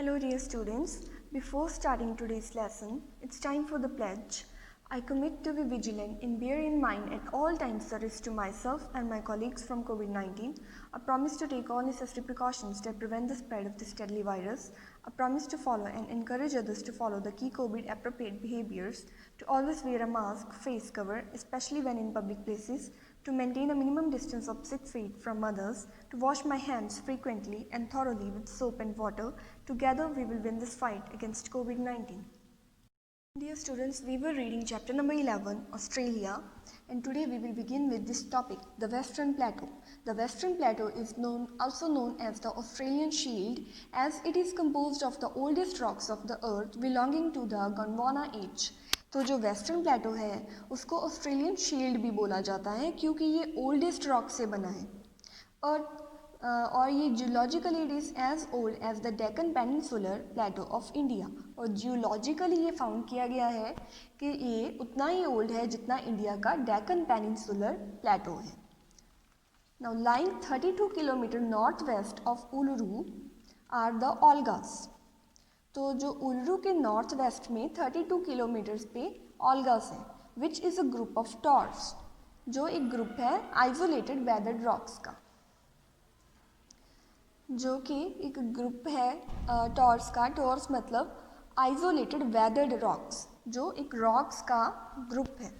Hello dear students, before starting today's lesson, it's time for the pledge. I commit to be vigilant and bear in mind at all times the risk to myself and my colleagues from COVID-19, a promise to take all necessary precautions that prevent the spread of this deadly virus, a promise to follow and encourage others to follow the key COVID appropriate behaviors, to always wear a mask, face cover, especially when in public places, to maintain a minimum distance of 6 feet from others, to wash my hands frequently and thoroughly with soap and water. Together we will win this fight against COVID-19. Dear students, we were reading chapter number 11, Australia, and today we will begin with this topic, the Western Plateau. The Western Plateau is also known as the Australian Shield, as it is composed of the oldest rocks of the earth belonging to the Gondwana age. तो जो western प्लेटो है उसको Australian shield भी बोला जाता है क्योंकि ये ओल्डेस्ट रॉक से बना है और ये geologically it is as old as the Deccan peninsular plateau of India. और जियोलॉजिकली ये फाउंड किया गया है कि ये उतना ही ओल्ड है जितना इंडिया का डेक्कन पेनिनसुलर प्लेटो है। Now lying 32 kilometre north west of Uluru are the Olgas. तो जो उलरू के नॉर्थ वेस्ट में 32 किलोमीटर्स पे ओल्गास है, which is a group of torques, जो एक ग्रुप है आइसोलेटेड वेदर्ड रॉक्स का, जो कि एक ग्रुप है टॉर्स का। टॉर्स मतलब आइसोलेटेड वेदर्ड रॉक्स, जो एक रॉक्स का ग्रुप है।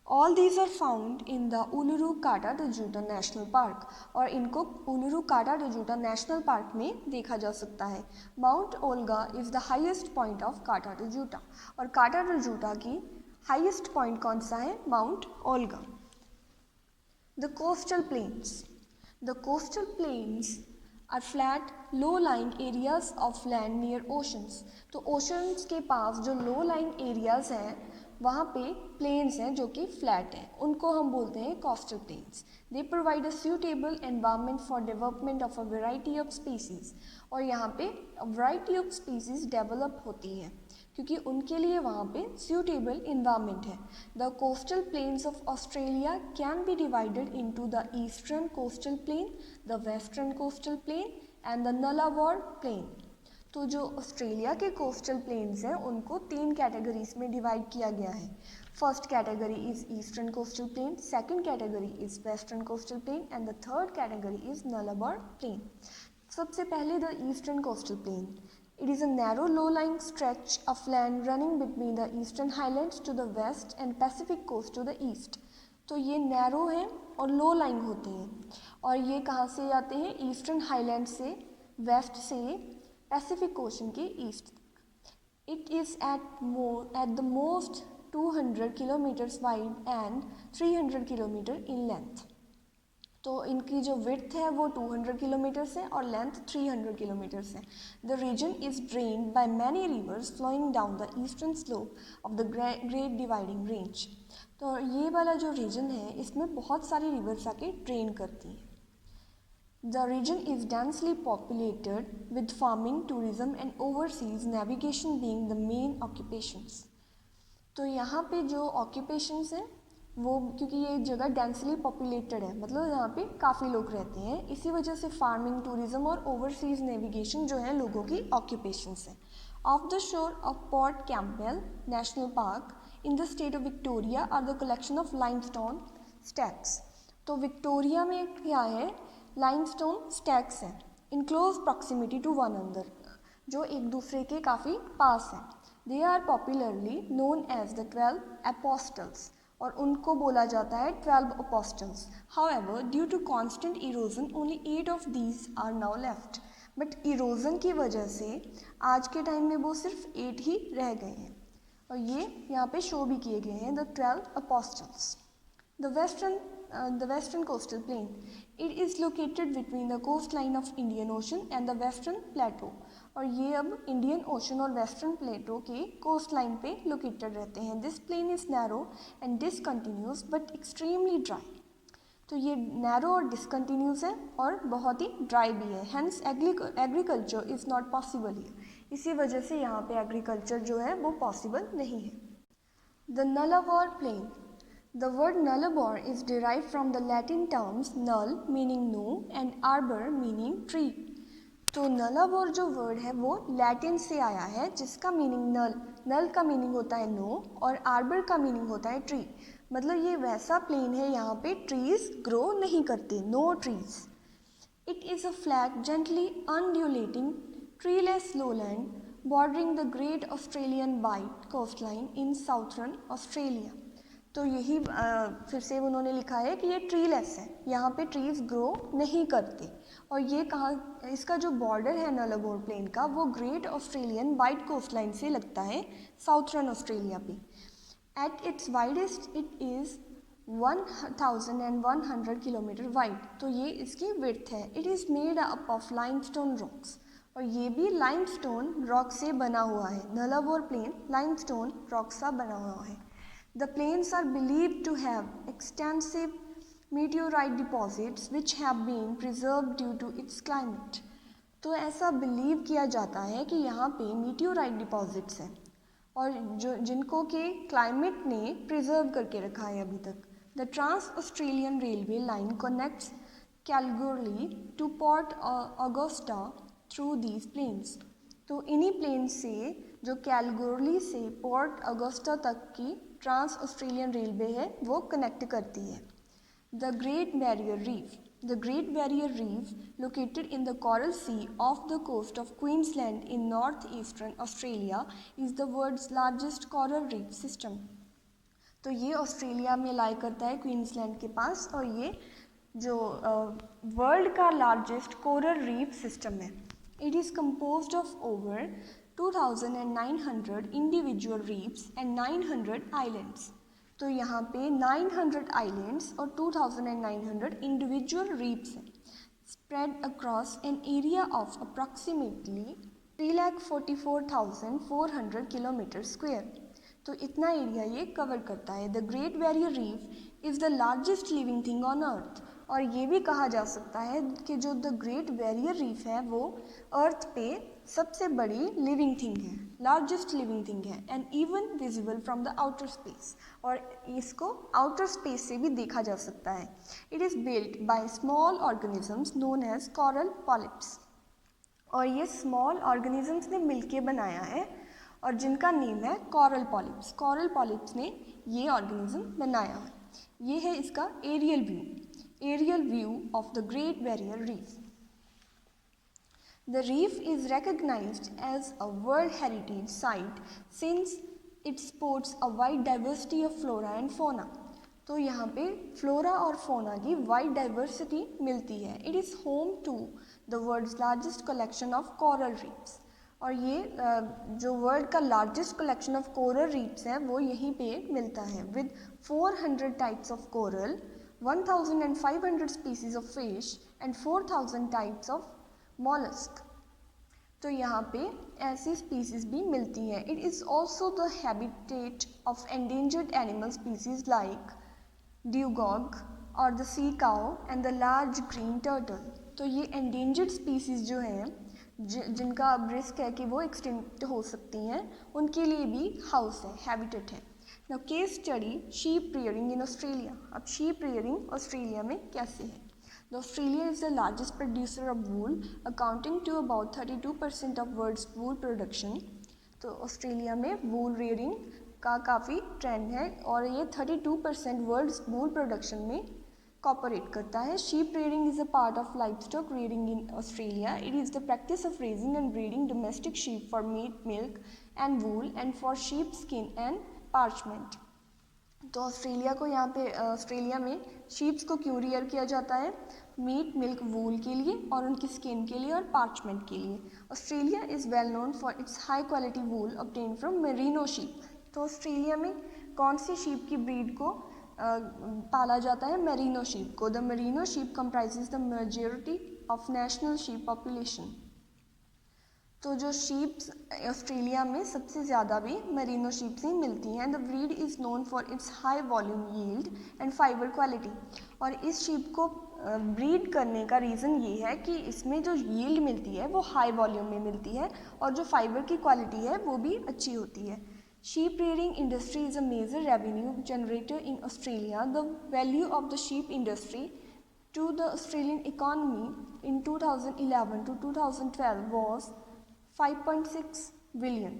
All these are found in the Uluru Kata Tjuta National Park, और इनको उलुरू काटा-टजुटा नेशनल पार्क में देखा जा सकता है। Mount Olga is the highest point of Kata Tjuta, और काटा-टजुटा की हाईएस्ट पॉइंट कौन सा है? Mount Olga. The coastal plains. The coastal plains are flat low lying areas of land near oceans. तो ओशंस के पास जो लो लाइंग एरियाज हैं वहाँ पे प्लेन्स हैं जो कि फ्लैट हैं, उनको हम बोलते हैं coastal planes. They provide a suitable environment for development of a variety of species, और यहाँ पे वैरायटी ऑफ स्पीसीज़ डेवलप होती हैं क्योंकि उनके लिए वहाँ पे सूटेबल एनवायरनमेंट है। The coastal plains of Australia can be divided into the eastern coastal plain, the western coastal plain and the Nullarbor plain. तो जो ऑस्ट्रेलिया के कोस्टल प्लेन्स हैं उनको 3 कैटेगरीज में डिवाइड किया गया है। First category is eastern coastal plain, second category is western coastal plain and the third category is Nullarbor plain. सबसे पहले the eastern coastal plain. It is a narrow low lying stretch of land running between the eastern highlands to the west and Pacific coast to the east. तो ये narrow हैं और low lying होते हैं, और ये कहाँ से आते हैं? ईस्टर्न हाईलैंड से, वेस्ट से पैसिफिक ओशन के east. It is at the most 200 kilometres wide and 300 kilometre in length. तो इनकी जो विड्थ है वो 200 किलोमीटर्स है और लेंथ 300 किलोमीटर्स है। The region is drained by many rivers flowing down the eastern slope of the Great Dividing Range. तो ये वाला जो रीजन है इसमें बहुत सारी रिवर्स आके ड्रेन करती हैं। The region is densely populated with farming, tourism and overseas navigation being the main occupations. तो यहाँ पे जो occupations हैं वो, क्योंकि ये जगह डेंसली पॉपुलेटेड है मतलब यहाँ पे काफ़ी लोग रहते हैं, इसी वजह से फार्मिंग, टूरिज्म और ओवरसीज नेविगेशन जो है लोगों की ऑक्यूपेशंस हैं। Off the shore of Port Campbell National Park in the state of Victoria are the collection of limestone stacks. तो विक्टोरिया में क्या है? लाइमस्टोन स्टैक्स हैं in close proximity to one another, जो एक दूसरे के काफ़ी पास हैं। They are popularly known as the 12 Apostles, और उनको बोला जाता है 12 apostles. However due to constant erosion only 8 of these are now left. But erosion की वजह से आज के टाइम में वो सिर्फ 8 ही रह गए हैं, और ये यहाँ पे शो भी किए गए हैं, the 12 apostles. The western coastal plain. It is located between the coastline of Indian Ocean and the Western Plateau. और ये अब इंडियन ओशन और वेस्टर्न प्लेटो के कोस्ट लाइन पे लोकेटेड रहते हैं। This plain is narrow and discontinuous but extremely dry. तो ये नैरो और डिसकंटिन्यूस है और बहुत ही ड्राई भी है, hence agriculture is not possible here. इसी वजह से यहाँ पे एग्रीकल्चर जो है वो पॉसिबल नहीं है। The Nullarbor plain. The word nullarbor is derived from the Latin terms null meaning no and arbor meaning tree. तो नलावोर जो वर्ड है वो लैटिन से आया है, जिसका मीनिंग नल का मीनिंग होता है नो और आर्बर का मीनिंग होता है ट्री। मतलब ये वैसा प्लेन है यहाँ पे ट्रीज ग्रो नहीं करते, no trees. It is a flat gently undulating treeless lowland bordering the Great Australian Bight coastline in southern Australia. तो यही फिर से उन्होंने लिखा है कि ये ट्रीलेस है, यहाँ पे ट्रीज ग्रो नहीं करते। और ये कहाँ, इसका जो बॉर्डर है नलाबोर प्लेन का वो ग्रेट ऑस्ट्रेलियन वाइट कोस्टलाइन से लगता है साउथर्न ऑस्ट्रेलिया पे। At its widest it is 1100 kilometre wide. तो ये इसकी विड्थ है। It is made up of limestone rocks, और ये भी लाइमस्टोन रॉक से बना हुआ है। नलाबोर प्लेन लाइमस्टोन रॉक से बना हुआ है। The plains are believed to have extensive meteorite deposits which have been preserved due to its climate. तो ऐसा बिलीव किया जाता है कि यहाँ पे मीटियोराइट डिपॉजिट्स हैं और जो जिनको के क्लाइमेट ने प्रिजर्व करके रखा है अभी तक। The trans Australian railway line connects Kalgoorlie to Port Augusta through these plains. तो इन्हीं प्लेन्स से जो कैलगरी से पोर्ट ऑगस्टा तक की ट्रांस ऑस्ट्रेलियन रेलवे है वो कनेक्ट करती है। The Great Barrier Reef, the Great Barrier Reef located in the Coral Sea off the coast of Queensland in north eastern Australia is the world's largest coral reef system. तो ये Australia में लाई करता है Queensland के पास, और ये जो world का लार्जेस्ट कोरल रीफ सिस्टम है। It is composed of over 2,900 individual reefs and 900 islands। तो यहाँ पे 900 islands और 2,900 individual reefs हैं, spread across an area of approximately 3,44,400 kilometre square. तो इतना एरिया ये कवर करता है। The Great Barrier Reef is the largest living thing on अर्थ। और ये भी कहा जा सकता है कि जो द ग्रेट बैरियर रीफ है वो अर्थ पे सबसे बड़ी लिविंग थिंग है, लार्जेस्ट लिविंग थिंग है, and even visible from the outer space. और इसको आउटर स्पेस से भी देखा जा सकता है। It is built by small organisms known as coral polyps. और ये स्मॉल ऑर्गेनिजम्स ने मिलके बनाया है और जिनका नेम है कोरल पॉलिप्स। कोरल पॉलिप्स ने ये ऑर्गेनिज्म बनाया है। ये है इसका aerial view of the Great Barrier Reef. The reef is recognized as a World Heritage Site since it sports a wide diversity of flora and fauna। तो यहाँ पे फ्लोरा और फोना की वाइड डाइवर्सिटी मिलती है। It is home to the world's largest collection of coral reefs. और ये जो वर्ल्ड का largest collection of coral reefs है वो यहीं पे मिलता है। With 400 types of coral, 1,500 species of fish and 4,000 types of mollusc. तो यहाँ पे ऐसी स्पीसीज भी मिलती हैं। It is also the habitat of endangered animal species like dugong और the sea cow and the large green turtle. तो ये एंडेंजर्ड स्पीसीज जो हैं जिनका अब रिस्क है कि वो एक्सटिंक्ट हो सकती हैं, उनके लिए भी हाउस है, हैबिटेट है। Now case study sheep rearing in Australia. अब शीप रियरिंग ऑस्ट्रेलिया में कैसे है? Australia is the largest producer of wool, accounting to about 32% of world's wool production। तो ऑस्ट्रेलिया में वूल रेयरिंग का काफ़ी ट्रेंड है और ये 32% वर्ल्ड्स वूल प्रोडक्शन में कॉपरेट करता है। Sheep rearing is a part of livestock rearing in Australia. It is the practice of raising and breeding domestic sheep for meet, milk and wool and for sheep skin and parchment. तो Australia को यहाँ पे Australia में sheeps को क्यों rear किया जाता है? मीट, मिल्क, वूल के लिए और उनकी स्किन के लिए और पार्चमेंट के लिए। Australia is well known for its high quality wool obtain from merino sheep. तो ऑस्ट्रेलिया में कौन सी शीप की ब्रीड को पाला जाता है? मेरिनो शीप को। The merino sheep comprises the majority of national sheep population. तो जो शीप्स ऑस्ट्रेलिया में सबसे ज़्यादा भी मेरिनो शीप्स ही मिलती हैं। The breed is known for its high volume yield and fibre quality. और इस शीप को ब्रीड करने का रीज़न ये है कि इसमें जो यील्ड मिलती है वो हाई वॉल्यूम में मिलती है और जो फाइबर की क्वालिटी है वो भी अच्छी होती है। Sheep rearing industry is a major revenue generator in Australia. The value of the sheep industry to the Australian economy in 2011 to 2012 was 5.6 billion.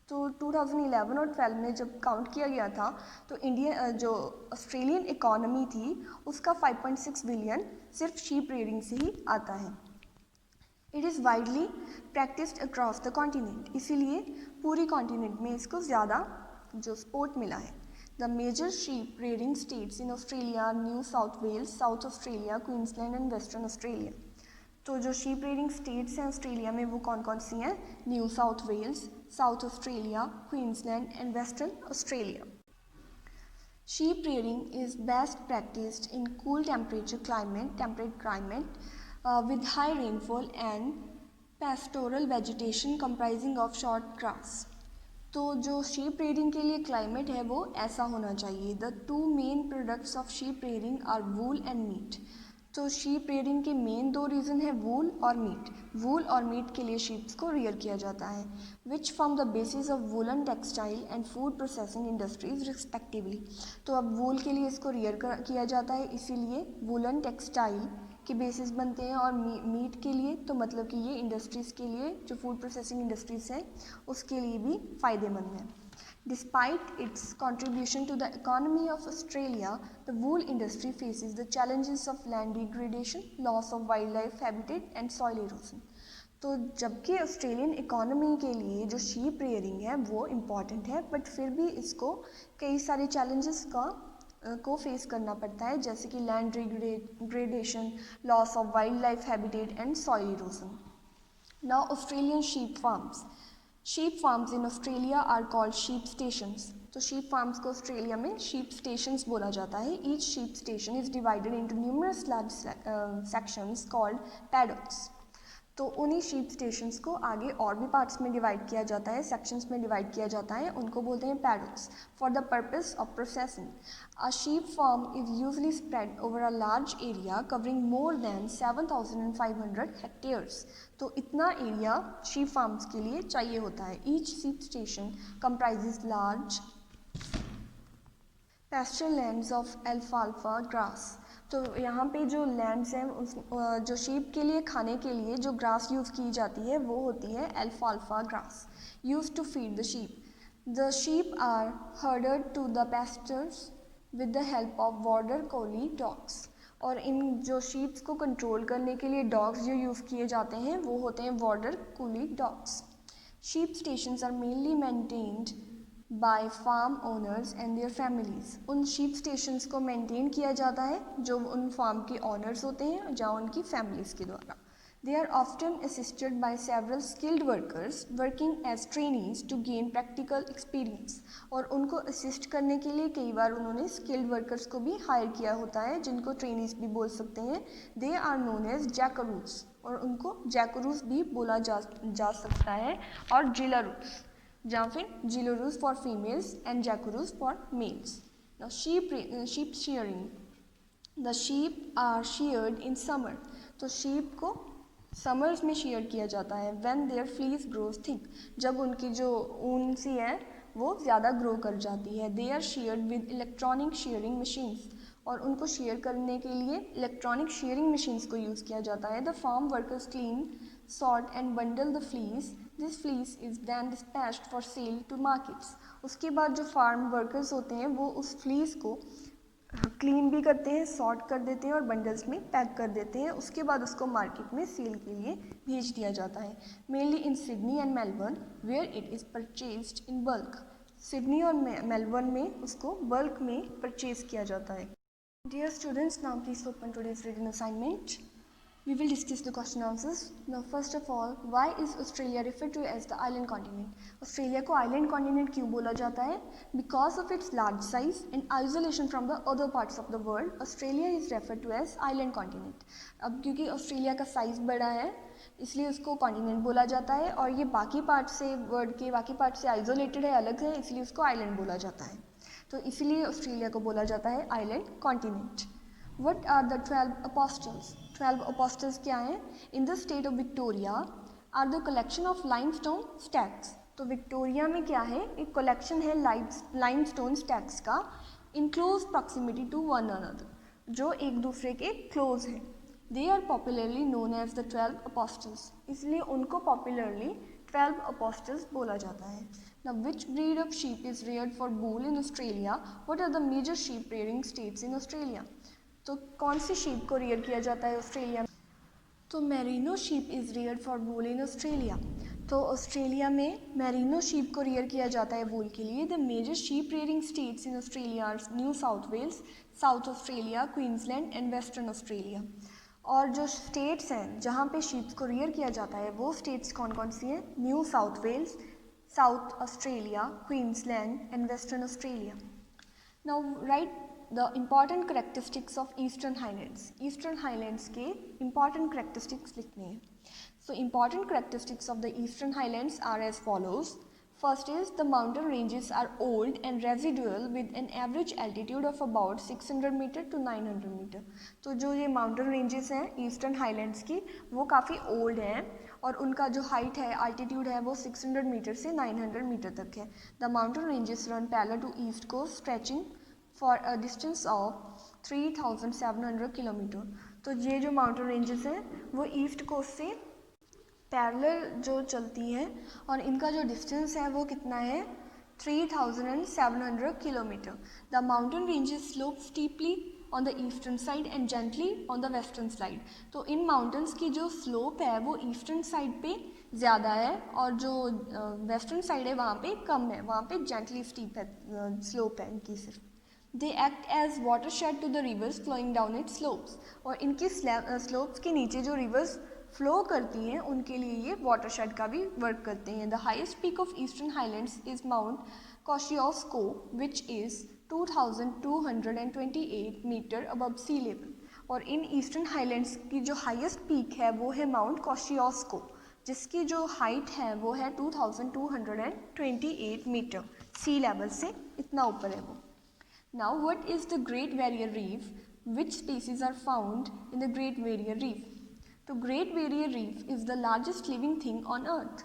तो 2011 और 12 में जब काउंट किया गया था तो इंडिया जो ऑस्ट्रेलियन इकॉनमी थी उसका 5.6 बिलियन सिर्फ शीप रेयरिंग से ही आता है. It is widely practised across the continent, इसीलिए पूरी कॉन्टिनेंट में इसको ज़्यादा जो सपोर्ट मिला है. The major sheep rearing states in Australia, New South Wales, South Australia, Queensland and Western Australia. तो जो शीप रेयरिंग स्टेट्स हैं ऑस्ट्रेलिया में वो कौन कौन सी हैं? New South Wales, South Australia, Queensland and Western Australia. Sheep rearing is best practiced in cool temperate climate with high rainfall and pastoral vegetation comprising of short grass. तो जो sheep rearing के लिए क्लाइमेट है वो ऐसा होना चाहिए. The two main products of sheep rearing are wool and meat. तो शीप रेयरिंग के मेन दो रीज़न है वूल और मीट. वूल और मीट के लिए शीप्स को रियर किया जाता है, which form the basis of woollen textile and food processing industries respectively. तो अब वूल के लिए इसको रियर किया जाता है, इसीलिए वूलन टेक्सटाइल के बेसिस बनते हैं, और मीट के लिए तो मतलब कि ये इंडस्ट्रीज़ के लिए जो फूड प्रोसेसिंग इंडस्ट्रीज़ हैं उसके लिए भी फ़ायदेमंद है. Despite its contribution to the economy of Australia, the wool industry faces the challenges of land degradation, loss of wildlife habitat and soil erosion. तो जबकि ऑस्ट्रेलियन इकोनॉमी के लिए जो शीप रेयरिंग है वो इम्पॉर्टेंट है, बट फिर भी इसको कई सारे चैलेंजेस को फेस करना पड़ता है, जैसे कि land degradation, loss of wildlife habitat and soil erosion. Now Australian sheep farms. Sheep farms in Australia are called sheep stations. तो शीप फार्म्स को ऑस्ट्रेलिया में शीप स्टेशंस बोला जाता है. Each sheep station is divided into numerous large sections called paddocks. तो उन्हीं sheep stations को आगे और भी पार्ट्स में डिवाइड किया जाता है, सेक्शंस में डिवाइड किया जाता है, उनको बोलते हैं paddocks, for the purpose of processing. A sheep farm is usually spread over a large area covering more than 7,500 hectares. तो इतना एरिया शीप फार्म्स के लिए चाहिए होता है. Each sheep station comprises large pasture lands of अल्फाल्फा grass. तो यहाँ पे जो लैंड्स हैं उस जो शीप के लिए खाने के लिए जो ग्रास यूज़ की जाती है वो होती है अल्फाल्फा grass, use to feed the sheep. The sheep are herded to the pastures with the help of border collie dogs. और इन जो शीप्स को कंट्रोल करने के लिए डॉग्स जो यूज़ किए जाते हैं वो होते हैं border collie dogs. Sheep stations are mainly maintained by farm owners and their families. उन शीप स्टेशंस को मेंटेन किया जाता है जो उन फार्म के ओनर्स होते हैं या उनकी फैमिलीज़ के द्वारा. They are often assisted by several skilled workers working as trainees to gain practical experience. और उनको असिस्ट करने के लिए कई बार उन्होंने स्किल्ड वर्कर्स को भी हायर किया होता है, जिनको ट्रेनीज भी बोल सकते हैं. दे आर नोन एज जैकरूस, और उनको जैकरूस भी बोला जा सकता है, और जिलारूस, या फिर jillaroos for females and jackaroos for males. Now sheep shearing. The sheep are sheared in summer. तो शीप को समर्स में शेयर किया जाता है. When their fleece grows thick, जब उनकी जो ऊन सी है वो ज़्यादा ग्रो कर जाती है. They are sheared with electronic shearing machines, और उनको शेयर करने के लिए इलेक्ट्रॉनिक शेयरिंग मशीन्स को यूज़ किया जाता है. The farm workers clean, sort and bundle the fleece. This fleece is then dispatched for sale to markets. उसके बाद जो फार्म वर्कर्स होते हैं वो उस फ्लीस को क्लीन भी करते हैं, सॉर्ट कर देते हैं और बंडल्स में पैक कर देते हैं. उसके बाद उसको मार्केट में सेल के लिए भेज दिया जाता है. Mainly in Sydney and Melbourne where it is purchased in bulk. Sydney और मेलबर्न में उसको बल्क में परचेज किया जाता है. Dear students, now please open today's reading assignment. We will discuss the question answers. Now first of all, why is Australia referred to as the island continent? Australia को island continent क्यों बोला जाता है? Because of its large size and isolation from the other parts of the world, Australia is referred to as island continent. अब क्योंकि Australia का size बड़ा है इसलिए उसको कॉन्टिनेंट बोला जाता है, और ये बाकी पार्ट से वर्ल्ड के बाकी पार्ट से आइसोलेटेड है, अलग है, इसलिए उसको आइलैंड बोला जाता है. तो इसीलिए ऑस्ट्रेलिया को बोला जाता है island continent. What are the 12 apostles? 12 apostles क्या हैं? In the state of Victoria are the collection of limestone stacks. तो विक्टोरिया में क्या है? एक कलेक्शन है लाइमस्टोन स्टैक्स का, in close proximity to one another. जो एक दूसरे के क्लोज हैं. They are popularly known as the 12 Apostles, इसलिए उनको पॉपुलरली 12 अपॉस्टल्स बोला जाता है. Now, which breed of sheep is reared for wool in Australia? What are the major sheep rearing states in Australia? तो कौन सी sheep को rear किया जाता है ऑस्ट्रेलिया में? तो merino sheep is reared for wool in Australia. तो Australia में मेरिनो sheep को rear किया जाता है wool के लिए. The major sheep rearing states in Australia are New South Wales, South Australia, Queensland and Western Australia. और जो स्टेट्स हैं जहाँ पे शीप्स को रियर किया जाता है वो स्टेट्स कौन कौन सी हैं? New South Wales, South Australia, Queensland and Western Australia. Now write the important characteristics of eastern Highlands. Eastern Highlands के इम्पॉर्टेंट करेक्टरिस्टिक्स लिखने हैं. So important characteristics of the eastern Highlands are as follows. First is the mountain ranges are old and residual with an average altitude of about 600 meter to 900 meter. तो जो ये mountain ranges हैं eastern highlands की वो काफ़ी old हैं और उनका जो हाइट है altitude है वो 600 मीटर से 900 मीटर तक है. The mountain ranges run parallel to east coast stretching for a distance of 3700 kilometre. तो ये जो mountain ranges हैं वो ईस्ट कोस्ट से पैरेलल जो चलती हैं और इनका जो डिस्टेंस है वो कितना है? 3700 kilometre. The mountain ranges slope steeply on the eastern side and gently on the western side. तो इन माउंटेन्स की जो स्लोप है वो ईस्टर्न साइड पे ज़्यादा है और जो वेस्टर्न साइड है वहाँ पे कम है, वहाँ पे जेंटली स्टीप है, स्लोप है इनकी सिर्फ. They act as water shed to the rivers flowing down it slopes. और इनकी स्लोप्स के नीचे जो रिवर्स फ्लो करती हैं उनके लिए ये वाटर शेड का भी वर्क करते हैं. The highest peak of eastern highlands is Mount Kosciuszko which is 2228 metre above sea level. और इन ईस्टर्न हाईलैंड्स की जो हाईएस्ट पीक है वो है माउंट कोशियोस्को जिसकी जो हाइट है वो है 2228 मीटर सी लेवल से इतना ऊपर है वो. Now what is the Great Barrier Reef? Which species are found in the Great Barrier Reef? तो Great Barrier Reef is the largest living thing on earth.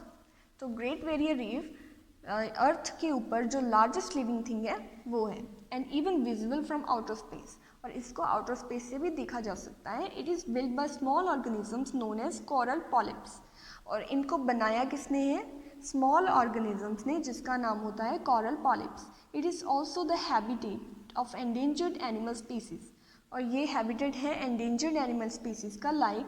तो ग्रेट बैरियर रीफ अर्थ के ऊपर जो लार्जेस्ट लिविंग थिंग है वो है and even visible from outer space. और इसको आउटर स्पेस से भी देखा जा सकता है. It is build by small organisms known as coral polyps. और इनको बनाया किसने है? स्मॉल ऑर्गेनिजम्स ने जिसका नाम होता है coral polyps. It is also the habitat of endangered animal species. और ये हैबिटेट है एंडेंजर्ड एनिमल स्पीसीज का लाइक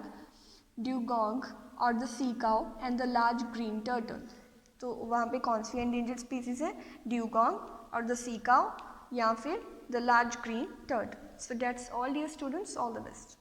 ड्यूगोंग और the sea cow and the large green turtle. तो वहाँ पे कौन सी एंडेंजर्ड स्पीसीज है? ड्यूगोंग और द सी काउ या फिर the large green turtle. So that's all dear students, all the best.